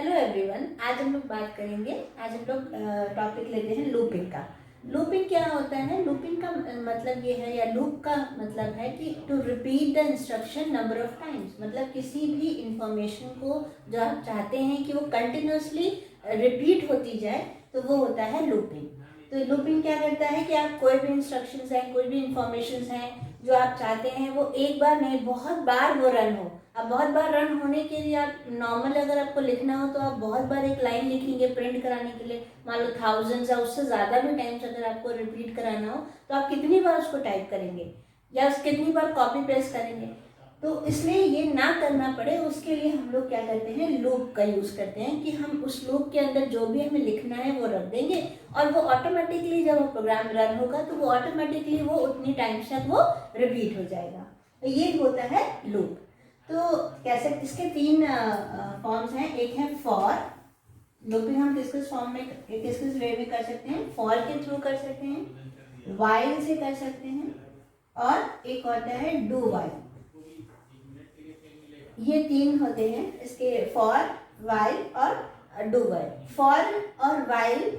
Hello everyone, आज हम लोग बात करेंगे। आज हम लोग टॉपिक लेते हैं लूपिंग का। लूपिंग क्या होता है? लूपिंग का मतलब ये है, या लूप का मतलब है कि to repeat the instruction number of times. मतलब किसी भी इंफॉर्मेशन को जो आप चाहते हैं कि वो कंटिन्यूसली रिपीट होती जाए, तो वो होता है लूपिंग। तो लूपिंग क्या करता है कि आप कोई भी इंस्ट्रक्शंस हैं, कोई भी इंफॉर्मेशन हैं जो आप चाहते हैं वो एक बार नहीं बहुत बार वो रन हो। अब बहुत बार रन होने के लिए आप नॉर्मल अगर आपको लिखना हो तो आप बहुत बार एक लाइन लिखेंगे प्रिंट कराने के लिए। मान लो थाउजेंड्स या उससे ज़्यादा भी टाइम्स अगर आपको रिपीट कराना हो तो आप कितनी बार उसको टाइप करेंगे या कितनी बार कॉपी पेस्ट करेंगे। तो इसलिए ये ना करना पड़े उसके लिए हम लोग क्या करते हैं, लूप का यूज़ करते हैं कि हम उस लूप के अंदर जो भी हमें लिखना है वो रख देंगे और वो ऑटोमेटिकली जब वो प्रोग्राम रन होगा तो वो ऑटोमेटिकली वो उतनी टाइम्स तक वो रिपीट हो जाएगा। तो ये होता है लूप। तो कैसे, इसके तीन फॉर्म्स हैं। एक है फॉर। लूपिंग हम किस फॉर्म में, किस वे में कर सकते हैं? फॉर के थ्रू कर सकते हैं, वाइल से कर सकते हैं, और एक होता है डू वाइल। ये तीन होते हैं इसके, फॉर, वाइल और डू वाइल। फॉर और वाइल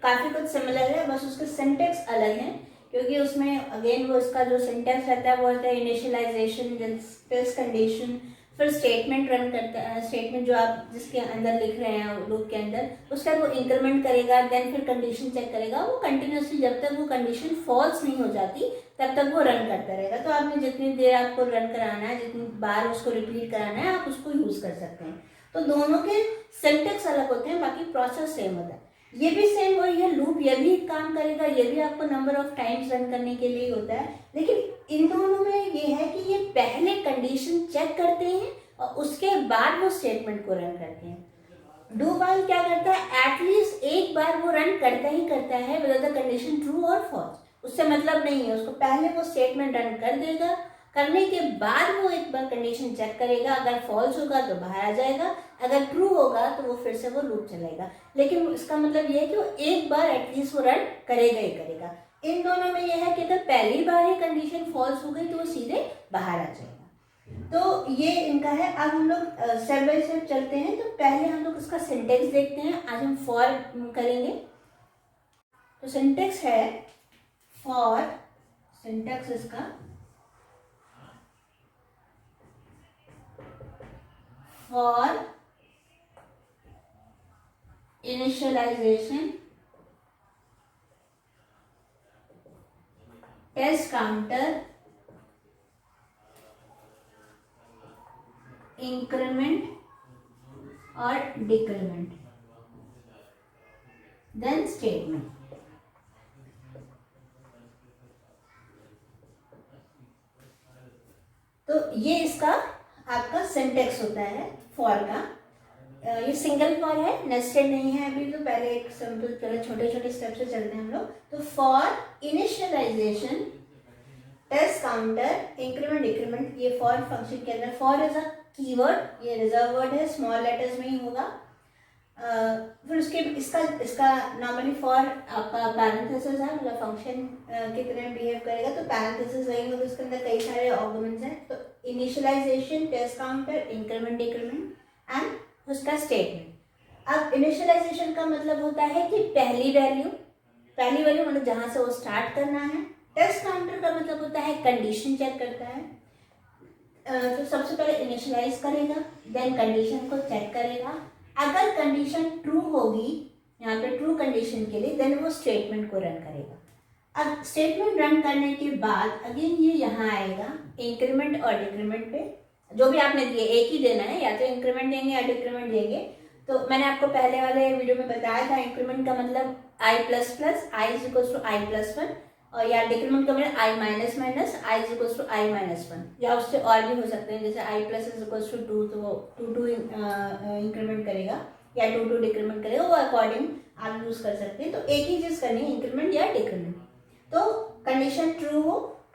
काफ़ी कुछ सिमिलर है, बस उसके सिंटेक्स अलग हैं, क्योंकि उसमें अगेन वो इसका जो सिंटेक्स रहता है वो होता है इनिशियलाइजेशन, देन स्पेस कंडीशन, फिर स्टेटमेंट रन करता है। स्टेटमेंट जो आप जिसके अंदर लिख रहे हैं लूप के अंदर, उसका वो इंक्रीमेंट करेगा, देन फिर कंडीशन चेक करेगा। वो कंटिन्यूसली जब तक वो कंडीशन फॉल्स नहीं हो जाती तब तक वो रन करता रहेगा। तो आपने जितनी देर आपको रन कराना है, जितनी बार उसको रिपीट कराना है, आप उसको यूज कर सकते हैं। तो दोनों के सिंटेक्स अलग होते हैं, बाकी प्रोसेस सेम होता है। ये भी सेम वही है, लूप ये भी काम करेगा, ये भी आपको नंबर ऑफ टाइम्स रन करने के लिए होता है। लेकिन इन दोनों में ये है कि ये पहले कंडीशन चेक करते हैं और उसके बाद वो स्टेटमेंट को रन करते हैं। डू वाइल क्या करता है, एटलीस्ट एक बार वो रन करता ही करता है वेदर द कंडीशन ट्रू और फॉल्स। उससे मतलब नहीं है, उसको पहले वो स्टेटमेंट रन कर देगा, करने के बाद वो एक बार कंडीशन चेक करेगा। अगर फॉल्स होगा तो बाहर आ जाएगा, अगर ट्रू होगा तो वो फिर से वो लूप चलेगा। लेकिन इसका मतलब ये है कि वो एक बार एटलीस्ट वो रन करेगा ही करेगा। इन दोनों में ये है कि अगर पहली बार ही कंडीशन फॉल्स हो गई तो वो सीधे बाहर आ जाएगा। तो ये इनका है। अब हम लोग स्टेप बाय स्टेप चलते हैं। तो पहले हम लोग इसका सिंटेक्स देखते हैं। आज हम फॉर करेंगे। तो सिंटेक्स है फॉर, सिंटेक्स इसका for initialization, test counter, increment और डिक्रीमेंट, देन स्टेटमेंट। तो ये इसका आपका सिंटेक्स होता है फॉर का। ये सिंगल फॉर है, नेस्टेड नहीं है अभी। तो पहले एक सिंपल, पहले छोटे छोटे स्टेप से चलते हैं हम लोग। तो for initialization, test counter, increment, decrement, ये फॉर फंक्शन के अंदर। फॉर इज अ कीवर्ड, ये रिजर्व वर्ड है, स्मॉल लेटर्स में ही होगा। फिर उसके इसका नॉर्मली फॉर आपका पैरेंथेसिस है, मतलब फंक्शन की तरह बिहेव करेगा। तो पैरेंथेसिस रहेंगे तो इसके अंदर कई सारे आर्गुमेंट्स हैं। तो initialization, test counter, increment, decrement and उसका स्टेटमेंट। अब इनिशियलाइजेशन का मतलब होता है कि पहली वैल्यू मतलब जहां से वो स्टार्ट करना है। टेस्ट काउंटर का मतलब होता है कंडीशन चेक करता है। तो सबसे पहले इनिशियलाइज करेगा, देन कंडीशन को चेक करेगा। अगर कंडीशन ट्रू होगी, यहाँ पे ट्रू कंडीशन के लिए, देन वो स्टेटमेंट को रन करेगा। अब स्टेटमेंट रन करने के बाद अगेन ये यहाँ आएगा इंक्रीमेंट और डिक्रीमेंट पे। जो भी आपने दिए एक ही देना है, या तो इंक्रीमेंट देंगे या डिक्रीमेंट देंगे। तो मैंने आपको पहले वाले वीडियो में बताया था, इंक्रीमेंट का मतलब i plus plus, I is equal to I plus one, और या डिक्रीमेंट का मतलब I minus minus, I is equal to I minus one, या उससे और भी हो सकते हैं। जैसे I plus is equal to two, तो वो टू इंक्रीमेंट करेगा या टू डिक्रीमेंट करेगा, वो अकॉर्डिंग आप यूज कर सकते हैं। तो एक ही चीज करनी है, इंक्रीमेंट या डिक्रीमेंट। तो कंडीशन ट्रू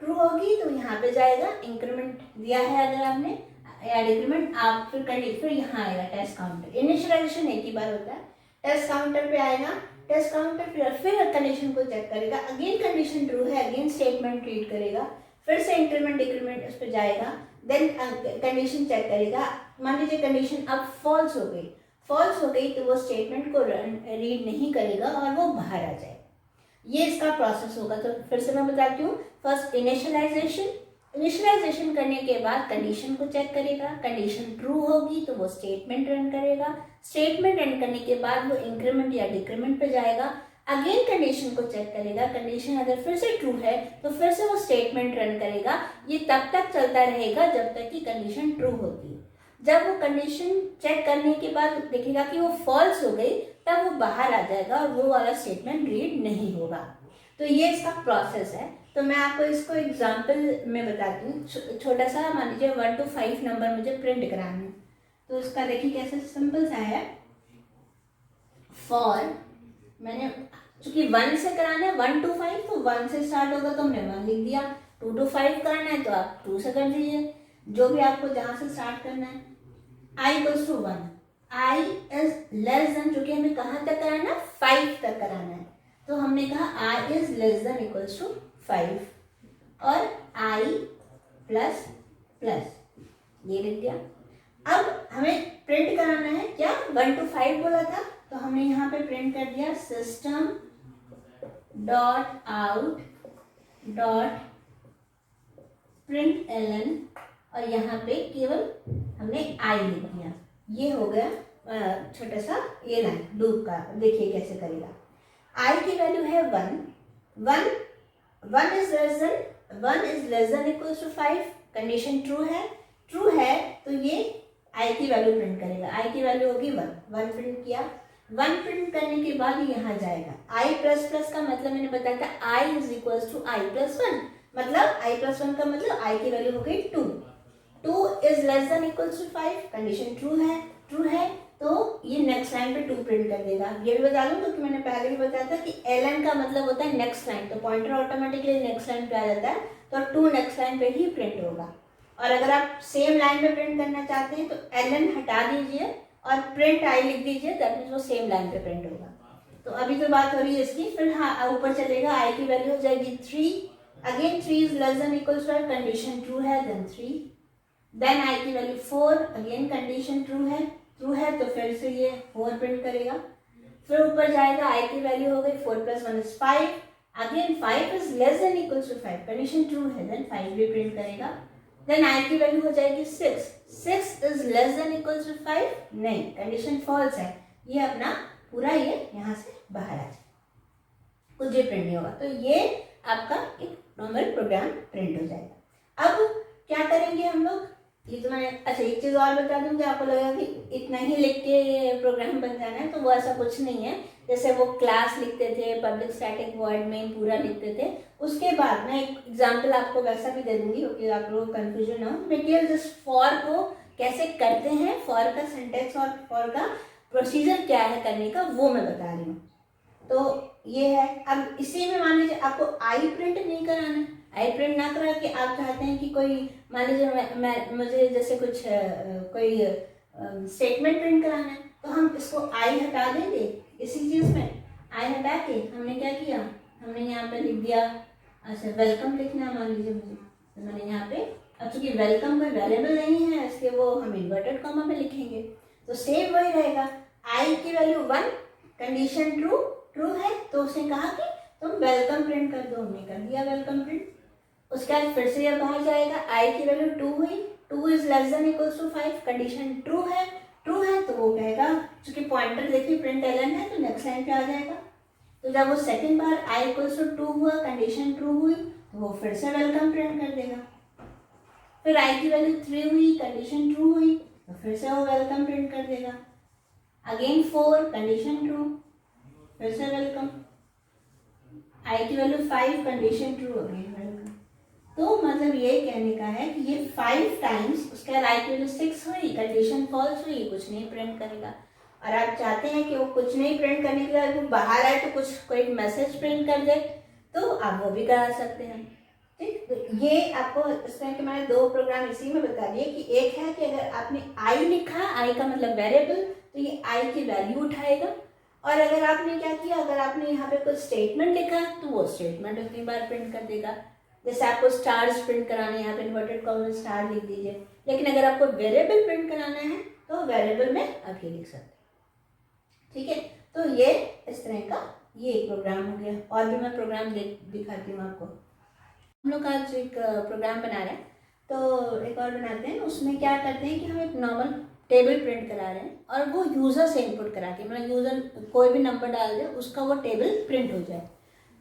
होगी तो यहाँ पे जाएगा, इंक्रीमेंट दिया है अगर आपने या डिक्रीमेंट, आप फिर यहाँ आएगा टेस्ट काउंटर। इनिशियलाइजेशन एक ही बार होता है, टेस्ट काउंटर पे आएगा, टेस्ट काउंटर फिर कंडीशन को चेक करेगा। अगेन कंडीशन ट्रू है, अगेन स्टेटमेंट रीड करेगा, फिर से इंक्रीमेंट डिक्रीमेंट उस पर जाएगा, देन कंडीशन चेक करेगा। मान लीजिए कंडीशन अब फॉल्स हो गई, फॉल्स हो गई तो वो स्टेटमेंट को रीड नहीं करेगा और वो बाहर आ जाएगा। ये इसका प्रोसेस होगा। तो फिर से मैं बताती हूँ। फर्स्ट इनिशियलाइजेशन, इनिशियलाइजेशन करने के बाद कंडीशन को चेक करेगा, कंडीशन ट्रू होगी तो वो स्टेटमेंट रन करेगा, स्टेटमेंट रन करने के बाद वो इंक्रीमेंट या डिक्रीमेंट पे जाएगा, अगेन कंडीशन को चेक करेगा, कंडीशन अगर फिर से ट्रू है तो फिर से वो स्टेटमेंट रन करेगा। ये तब तक चलता रहेगा जब तक कि कंडीशन ट्रू होती है। जब वो कंडीशन चेक करने के बाद देखेगा कि वो फॉल्स हो गई तब वो बाहर आ जाएगा और वो वाला स्टेटमेंट रीड नहीं होगा। तो ये इसका प्रोसेस है। तो मैं आपको इसको एग्जांपल में बताती हूँ। छोटा सा मान लीजिए 1 to 5 नंबर मुझे प्रिंट कराना है, तो उसका देखिए कैसे सिंपल सा है। फॉर मैंने चूंकि 1 से कराना है 1 to 5, तो 1 से स्टार्ट होगा तो हमने 1 लिख दिया। 2 to 5 करना है तो आप 2 से कर दीजिए, जो भी आपको जहां से स्टार्ट करना है। i equals to 1, i is less than, जो कि हमें कहाँ तक कराना है 5 तक कराना है, तो हमने कहा i is less than equals to 5 और i प्लस प्लस ये लिख दिया। अब हमें प्रिंट कराना है क्या, 1 to 5 बोला था, तो हमने यहाँ पे प्रिंट कर दिया system dot out dot print ln और यहाँ पे केवल हमने i लिख दिया। ये हो गया छोटा सा ये लाइन लूप का। देखिए कैसे करेगा। i की वैल्यू है 1 is less than equals to 5, condition true है तो ये i की वैल्यू प्रिंट करेगा। i की वैल्यू होगी 1 प्रिंट किया। 1 प्रिंट करने के बाद यहाँ जाएगा i प्लस प्लस का मतलब मैंने बताया था i is equals to i plus 1, मतलब i प्लस 1 का मतलब i की वैल्यू हो गई 2 is less than equals to 5, condition true है तो ये नेक्स्ट लाइन पे 2 प्रिंट कर देगा। ये भी बता दूं क्योंकि मैंने पहले भी बताया था कि ln का मतलब होता है नेक्स्ट लाइन, तो पॉइंटर ऑटोमेटिकली नेक्स्ट लाइन पे आ जाता है, तो 2 नेक्स्ट लाइन पे ही प्रिंट होगा। और अगर आप सेम लाइन पे प्रिंट करना चाहते हैं तो ln हटा दीजिए और प्रिंट i लिख दीजिए, दैट मीन्स वो सेम लाइन पे प्रिंट होगा। तो अभी तो बात हो रही है इसकी। फिर हाँ ऊपर चलेगा, i की वैल्यू हो जाएगी 3, again 3 is less than equals to 5, condition true है देन 3, देन i की वैल्यू 4, अगेन कंडीशन ट्रू है तो फिर से ये 4 प्रिंट करेगा। फिर ऊपर जाएगा, i की वैल्यू हो गई 4 plus 1 is 5, again 5 is less than equals to 5, condition true है देन 5 भी प्रिंट करेगा। देन i की वैल्यू हो जाएगी 6 is less than equals to 5, नहीं कंडीशन फॉल्स है, ये अपना पूरा ये यहाँ से बाहर आ जाए, कुछ भी प्रिंट नहीं होगा। तो ये आपका एक नॉर्मल प्रोग्राम प्रिंट हो जाएगा। अब क्या करेंगे हम लोग, ये तो मैंने अच्छा एक चीज़ और बता दूं कि आपको लगेगा कि इतना ही लिख के प्रोग्राम बन जाना है, तो वो ऐसा कुछ नहीं है। जैसे वो क्लास लिखते थे, पब्लिक स्टैटिक वॉइड मेन पूरा लिखते थे, उसके बाद मैं एक एग्जांपल आपको वैसा भी दे दूंगी क्योंकि आप लोगों को कन्फ्यूजन हो। मैं केवल जस्ट फॉर को कैसे करते हैं, फॉर का सिंटेक्स और फॉर का प्रोसीजर क्या है करने का, वो मैं बता रही हूँ। तो ये है। अब इसी में मान लीजिए आपको आई प्रिंट नहीं कराना है, आई प्रिंट ना करा के आप चाहते हैं कि कोई मान लीजिए मुझे जैसे कुछ कोई स्टेटमेंट प्रिंट कराना है, तो हम इसको आई हटा देंगे। इसी चीज़ में आई हटा के हमने क्या किया, हमने यहाँ पे लिख दिया, अच्छा वेलकम लिखना है मान लीजिए मुझे, तो मैंने यहाँ पे, अब चूंकि वेलकम कोई वेरिएबल नहीं है इसलिए वो हम इन्वर्टेड कॉमा में लिखेंगे, तो सेम वही रहेगा। आई की वैल्यू 1, कंडीशन ट्रू है, तो उसने कहा कि तुम वेलकम प्रिंट कर दो, हमने कर दिया वेलकम प्रिंट। उसके बाद फिर से ये बाहर जाएगा, आई की वैल्यू 2 हुई, 2 is less than equals to 5, condition true है तो वो कहेगा, चूंकि पॉइंटर देखिए प्रिंट ln है तो नेक्स्ट लाइन पे आ जाएगा। तो जब वो सेकंड बार i इक्वल्स टू 2 हुआ, कंडीशन ट्रू हुई, तो वो फिर से वेलकम प्रिंट कर देगा। फिर i की वैल्यू 3 हुई, कंडीशन ट्रू हुई, तो फिर से वो वेलकम प्रिंट कर देगा। अगेन 4, कंडीशन ट्रू, फिर से वेलकम। i की value 5, condition true, again welcome. तो मतलब ये कहने का है कि ये 5 टाइम्स, उसके बाद i की वैल्यू 6 हुई, कंडीशन फॉल्स हुई, कुछ नहीं प्रिंट करेगा। और आप चाहते हैं कि वो कुछ नहीं प्रिंट करने के बाद वो बाहर आए तो कुछ कोई मैसेज प्रिंट कर दे, तो आप वो भी करा सकते हैं। ठीक, तो ये आपको इसमें कि मैंने 2 प्रोग्राम इसी में बता दिए कि एक है कि अगर आपने i लिखा, i का मतलब वेरिएबल, तो ये i की वैल्यू उठाएगा। और अगर आपने क्या किया, अगर आपने यहाँ पे कोई स्टेटमेंट लिखा तो वो स्टेटमेंट उतनी बार प्रिंट कर देगा। जैसे आपको स्टार्स प्रिंट कराने, यहाँ पे इन्वर्टेड कॉमा में स्टार लिख दीजिए। लेकिन अगर आपको वेरिएबल प्रिंट कराना है तो वेरिएबल में आप ये लिख सकते हैं। ठीक है। तो ये इस तरह का ये एक प्रोग्राम हो गया। और भी मैं प्रोग्राम दिखाती हूँ आपको। हम लोग आज एक प्रोग्राम बना रहे हैं, तो एक और बनाते हैं। उसमें क्या करते हैं कि हम एक नॉर्मल टेबल प्रिंट करा रहे हैं और वो यूज़र से इनपुट करा के, मतलब यूज़र कोई भी नंबर डाल दे उसका वो टेबल प्रिंट हो जाए।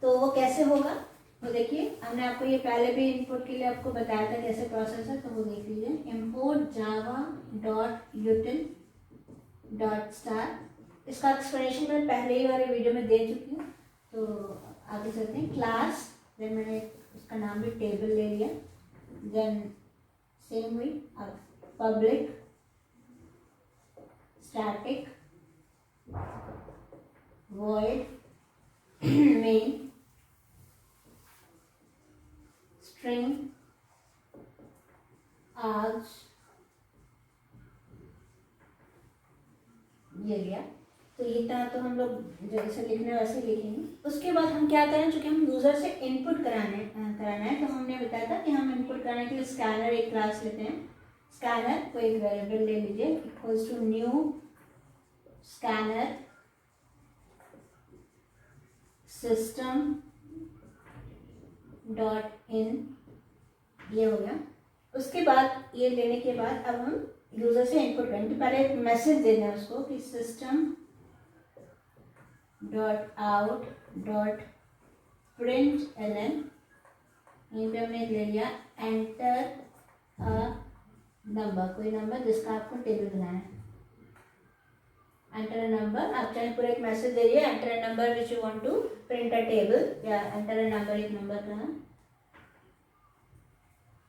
तो वो कैसे होगा वो देखिए। हमने आपको ये पहले भी इनपुट के लिए आपको बताया था कैसे प्रोसेस है, तो वो देख लीजिए। import java dot util dot star, इसका एक्सप्लेनेशन मैं पहले ही वाले वीडियो में दे चुकी हूँ। तो आगे चलते हैं। क्लास, देन मैंने उसका नाम भी टेबल ले लिया। देन सेम हुई public static void main string args, ये गया। तो इतना तो हम लोग जैसे लिखने वैसे लिखेंगे। उसके बाद हम क्या करें, चूँकि हम यूज़र से इनपुट कराना है, तो हमने बताया था कि हम इनपुट कराने के लिए स्कैनर एक क्लास लेते हैं। स्कैनर को एक वेरिएबल ले लीजिए equals to new scanner system dot in, ये हो गया। उसके बाद ये लेने के बाद अब हम यूज़र से इनपुट करेंगे। तो पहले एक मैसेज देना है उसको कि system dot out dot print L N, यहीं पे हमने ले लिया एंटर अ नंबर, कोई नंबर जिसका आपको टेबल बनाना है। एंटर अ नंबर, आप चाहे पूरा एक मैसेज दे दिए enter a number which you want to print a table, या एंटर अ नंबर, एक नंबर का।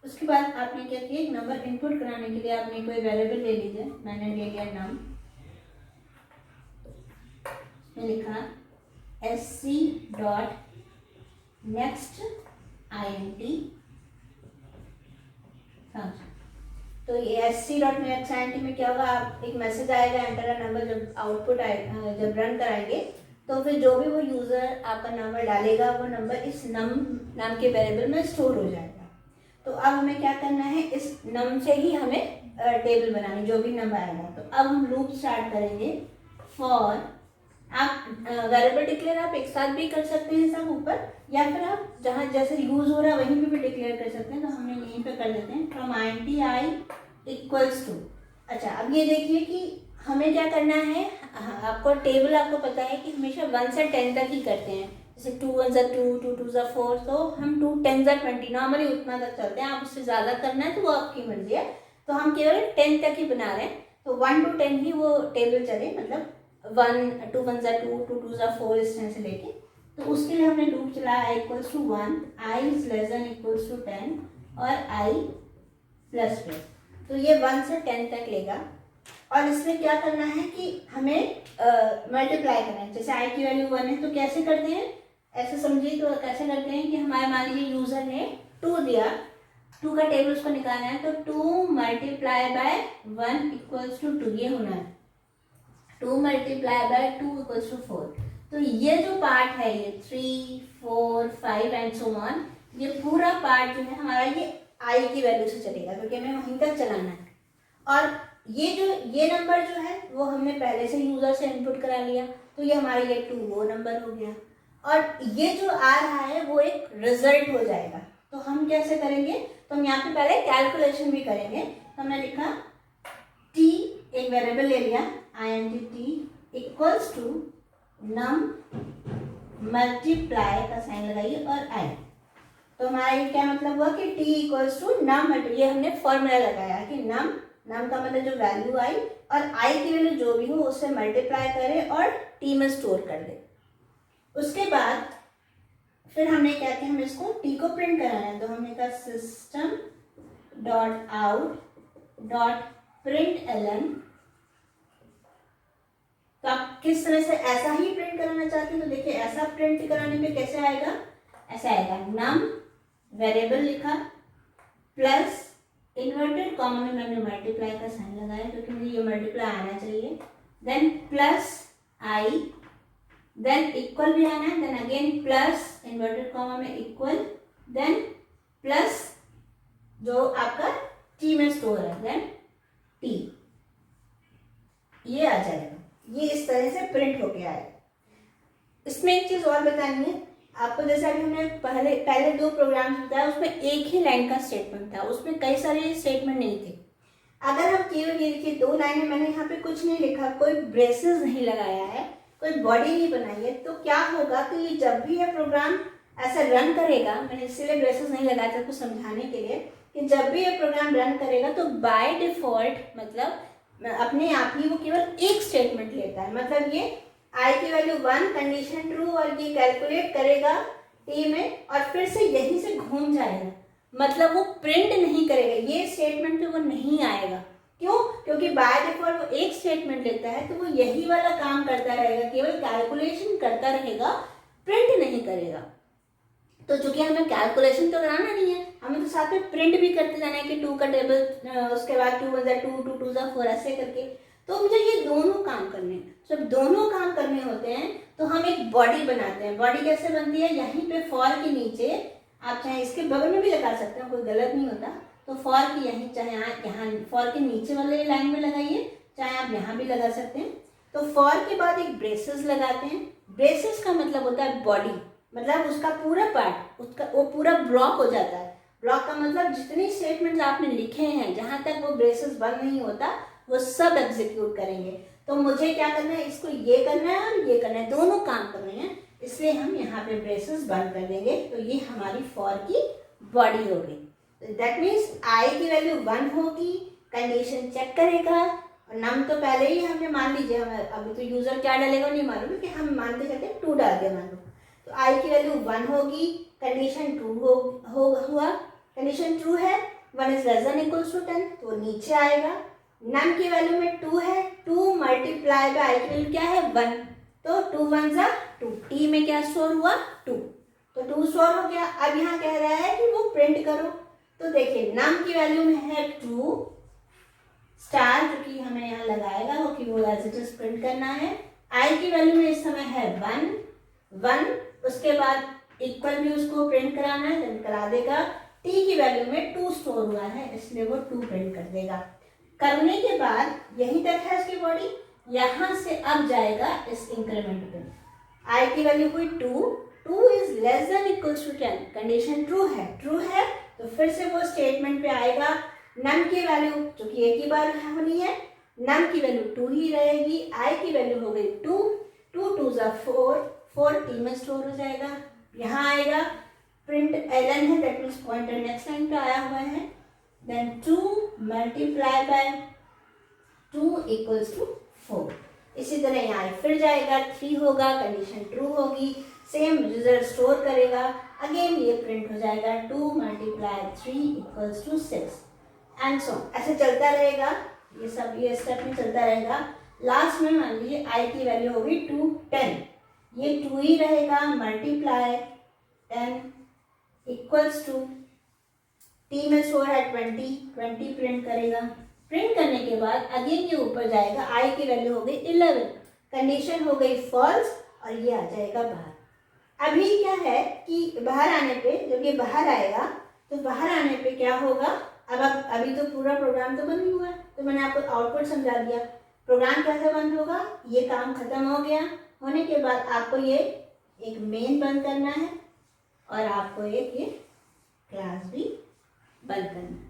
उसके बाद आपने क्या किया, एक नंबर इनपुट कराने के लिए आपने कोई वेरिएबल ले लीजिए। मैंने ले लिया नम, में लिखा sc dot next int function. तो ये sc डॉट नेक्स्ट int में क्या होगा, आप एक मैसेज आएगा एंटर अ नंबर, जब आउटपुट आएगा, जब रन कराएंगे तो फिर जो भी वो यूज़र आपका नंबर डालेगा वो नंबर इस नम नाम के वेरिएबल में स्टोर हो जाएगा। तो अब हमें क्या करना है, इस नम से ही हमें टेबल बनानी, जो भी नंबर आएगा। तो अब हम लूप स्टार्ट करेंगे फॉर, आप वेरिएबल डिक्लेयर आप एक साथ भी कर सकते हैं सब ऊपर, या फिर आप जहाँ जैसे यूज हो रहा है वहीं पे भी डिक्लेयर कर सकते हैं। तो हमने यहीं पे कर देते हैं फ्रॉम int इक्वल्स टू। अच्छा, अब ये देखिए कि हमें क्या करना है। आपको टेबल आपको पता है कि हमेशा 1 से 10 तक ही करते हैं। जैसे 2 1 2 2 2 4, तो हम 2 10 20 नॉर्मली उतना तक चलते हैं। आप उससे ज़्यादा करना है तो वो आपकी मर्जी है। तो हम केवल 10 तक ही बना रहे हैं। तो 1 to 10 ही वो टेबल चले, मतलब 1 2 1 2 2 2 4 इस तरह से लेके। तो उसके लिए हमने लूप चलाया equals to 1, i is less than equals to 10 और i प्लस प्लस। तो ये 1 से 10 तक लेगा। और इसमें क्या करना है कि हमें मल्टीप्लाई करना है। जैसे i की वैल्यू 1 है तो कैसे करते हैं, ऐसे समझिए। तो कैसे करते हैं कि हमारे मान लीजिए यूजर ने 2 दिया, 2 का टेबल उसको निकालना है, तो 2 मल्टीप्लाई बाय 1 इक्वल्स टू 2, ये होना है। 2 मल्टीप्लाई बाय 2 इक्वल्स टू 4। तो ये जो पार्ट है, ये 3 4 5 एंड सो ऑन, ये पूरा पार्ट जो है हमारा ये i की वैल्यू से चलेगा, क्योंकि हमें वहीं तक चलाना है। और ये नंबर जो है वो हमने पहले से यूजर से इनपुट करा लिया, तो ये हमारा ये 2 वो नंबर हो गया। और ये जो आ रहा है वो एक रिजल्ट हो जाएगा। तो हम कैसे करेंगे, तो हम यहाँ पे पहले कैलकुलेशन भी करेंगे। तो हमने लिखा t, एक वेरिएबल ले लिया int t equals to num multiply का साइन लगाइए और i। तो हमारा ये क्या मतलब हुआ कि t इक्वल्स टू नम, ये हमने फॉर्मूला लगाया कि नम का मतलब जो वैल्यू आई और i की वैल्यू जो भी हो उससे मल्टीप्लाई करें और t में स्टोर कर दे। उसके बाद फिर हमने क्या किया, हमें इसको t को प्रिंट कराना है। तो हमने कहा system dot out dot print L N. तो आप किस तरह से ऐसा ही प्रिंट कराना चाहते हैं, तो देखिए ऐसा प्रिंट कराने पे कैसे आएगा, ऐसा आएगा नम वेरिएबल लिखा प्लस इन्वर्टेड कॉमा में मैंने मल्टीप्लाई का साइन लगाया क्योंकि मुझे ये मल्टीप्लाई आना चाहिए, then plus i, then equal भी आना है, then again plus inverted comma में इक्वल, देन प्लस जो आपका t में स्टोर है, देन t, ये आ जाएगा। ये इस तरह से प्रिंट होके आएगा। इसमें एक चीज़ और बतानी है आपको, जैसे अभी हमने पहले 2 प्रोग्राम्स बताया, उसमें एक ही लाइन का स्टेटमेंट था, उसमें कई सारे स्टेटमेंट नहीं थे। अगर हम केवल ये देखिए 2 लाइनें, मैंने यहाँ पे कुछ नहीं लिखा, कोई ब्रेसेस नहीं लगाया है, कोई बॉडी नहीं बनाई है, तो क्या होगा कि ये जब भी ये प्रोग्राम ऐसा रन करेगा, मैंने इसीलिए ब्रेसेस नहीं लगाया था कुछ समझाने के लिए, कि जब भी ये प्रोग्राम रन करेगा तो बाय डिफॉल्ट मतलब अपने आप ही वो केवल एक स्टेटमेंट लेता है। मतलब ये आई की वैल्यू 1 कंडीशन ट्रू और ये कैलकुलेट करेगा टी में और फिर से यहीं से घूम जाएगा, मतलब वो प्रिंट नहीं करेगा, ये स्टेटमेंट पे वो नहीं आएगा। क्यों? क्योंकि बाय डिफॉल्ट वो एक स्टेटमेंट लेता है, तो वो यही वाला काम करता रहेगा, केवल कैलकुलेशन करता रहेगा, प्रिंट नहीं करेगा। तो चूंकि हमें कैलकुलेशन तो कराना नहीं है, हमें तो साथ में प्रिंट भी करते जाना है कि 2 का टेबल, उसके बाद 2 1 2 2 2 4 ऐसे करके। तो मुझे ये दोनों काम करने हैं। जब दोनों काम करने होते हैं तो हम एक बॉडी बनाते हैं। बॉडी कैसे बनती है? यहीं पे फॉर के नीचे, आप चाहे इसके बगल में भी लगा सकते हैं, कोई गलत नहीं होता। तो फॉर की यहीं, चाहे आप यहाँ फॉर के नीचे वाले लाइन में लगाइए, चाहे आप यहाँ भी लगा सकते हैं। तो फॉर के बाद एक ब्रेसेस लगाते हैं। ब्रेसेस का मतलब होता है बॉडी, मतलब उसका पूरा पार्ट, उसका वो पूरा ब्लॉक हो जाता है। ब्लॉक का मतलब जितने स्टेटमेंट्स आपने लिखे हैं, जहाँ तक वो ब्रेसेस बंद नहीं होता, वो सब एग्जीक्यूट करेंगे। तो मुझे क्या करना है? इसको ये करना है और ये करना है, दोनों काम करने हैं, इसलिए हम यहाँ पे ब्रेसेस बंद कर देंगे। तो ये हमारी फॉर की बॉडी हो गई। दैट मीन्स आई की वैल्यू 1 होगी, कंडीशन चेक करेगा, और नम तो पहले ही हमने मान लीजिए, हमें अभी तो यूजर क्या डालेगा नहीं मालूम, कि हम मानते चलते 2 डाल दिया मान लो। तो आई की वैल्यू 1 होगी, कंडीशन ट्रू हुआ, कंडीशन ट्रू है, 1 is less than equals to 10, तो नीचे आएगा। नम की वैल्यू में 2 है, 2 मल्टीप्लाई बाय आई की वैल्यू क्या है? 1, तो 2 1 जा 2, टी में क्या स्टोर हुआ? 2, तो 2 स्टोर हो गया। अब यहाँ कह रहा है कि वो प्रिंट करो, तो देखिए नम की वैल्यू में है 2 स्टार, जो कि हमें यहाँ लगाएगा वो कि वो एज इट इज प्रिंट करना है। आई की वैल्यू में इस समय है 1, उसके बाद इक्वल भी उसको प्रिंट कराना है, देन करा देगा। टी की वैल्यू में 2 स्टोर हुआ है, इसलिए वो 2 प्रिंट कर देगा। करने के बाद यहीं तक है इसकी बॉडी, यहां से अब जाएगा इस इंक्रीमेंट पे। आई की वैल्यू हुई 2 is less than equals to 10, condition true है, तो फिर से वो स्टेटमेंट पे आएगा। नम की वैल्यू जो कि एक ही बार होनी है, नम की वैल्यू 2 ही रहेगी। आई की वैल्यू हो गई 2 2 जा 4 टी में स्टोर हो जाएगा। यहाँ आएगा प्रिंट ln है, that means pointer next line पे आया हुआ है। then 2 multiply by 2 equals to 4। इसी तरह यहाँ फिर जाएगा, 3 होगा, कंडीशन ट्रू होगी, सेम रिजल्ट स्टोर करेगा, अगेन ये प्रिंट हो जाएगा 2 multiply 3 equals to 6 and so ऐसे चलता रहेगा। ये सब ये स्टेप में चलता रहेगा। लास्ट में मान लीजिए आई की वैल्यू होगी 2 10, ये 2 ही रहेगा, मल्टीप्लाई 10 इक्वल्स टू टी में स्टोर है 20 प्रिंट करेगा। प्रिंट करने के बाद अगेन ये ऊपर जाएगा, आई की वैल्यू हो गई 11, कंडीशन हो गई फॉल्स और ये आ जाएगा बाहर। अभी क्या है कि बाहर आने पे, जब ये बाहर आएगा तो बाहर आने पे क्या होगा? अब अभी तो पूरा प्रोग्राम तो बंद हुआ है, तो मैंने आपको आउटपुट समझा दिया। प्रोग्राम कैसे बंद होगा? ये काम खत्म हो गया, होने के बाद आपको ये एक मेन बंद करना है और आपको एक ये क्लास भी बंद करना है।